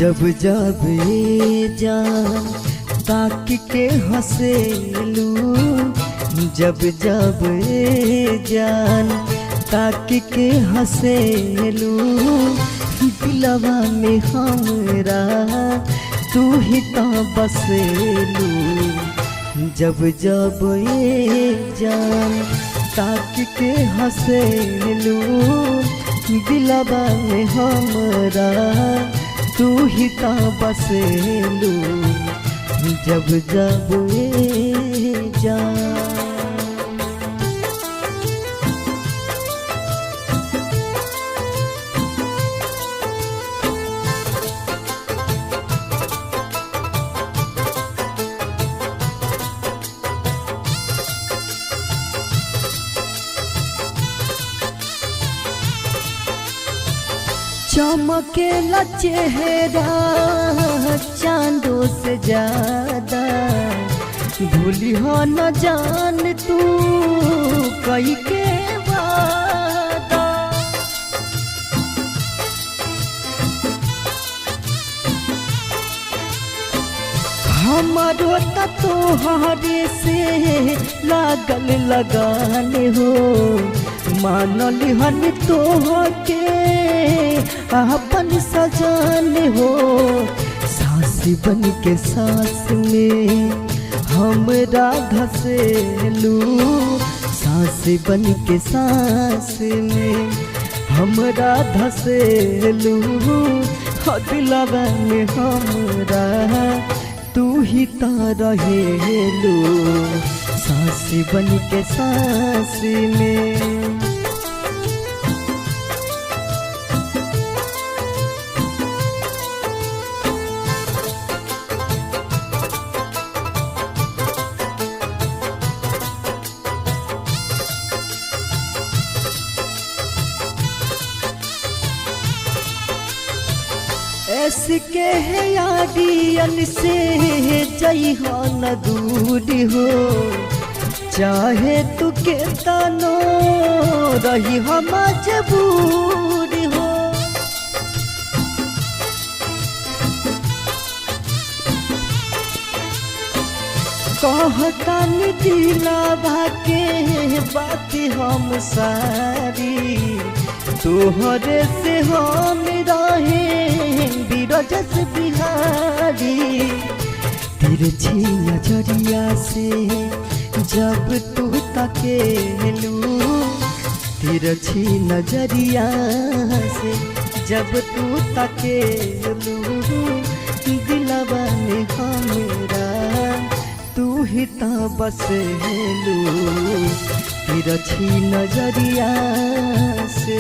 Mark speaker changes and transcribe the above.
Speaker 1: जब जब ये जान ताक के हंसेलू, जब जब ये जान ताक के हंसेलू, दिलवा में हमरा तू ही तो बसेलू। जब जब ये जान ताक के हंसेलू, दिलवा में हमरा तू ही तो बसेलू। जब जब ये जान चमकेला चेहरा चांदों से ज्यादा, भूली हो न जान तू कई के वादा। हमारो तोहरे से लागल लगान हो, मानल हन तोहके अपन सजान हो। सांस बन के सांस में हमरा धसेलू, सांस बन के सांस में हमरा धसेलू। दिलवा में हमरा तू ही तो रहेलू, सांस बन के सांस में। ऐसके है यादियन से जई हो न दूर हो, चाहे तू के तनो रही हो मजबूर हो। कहतन दिलवा के बात हम सारी, तोहरे से हम रहे बिरजस बिहारी। तिरछी नजरिया से जब तू तकेलू, तिरछी नजरिया से जब तू तकेलू, दिलवा में हमरा तू ही तो बसेलू। तिरछी नजरिया से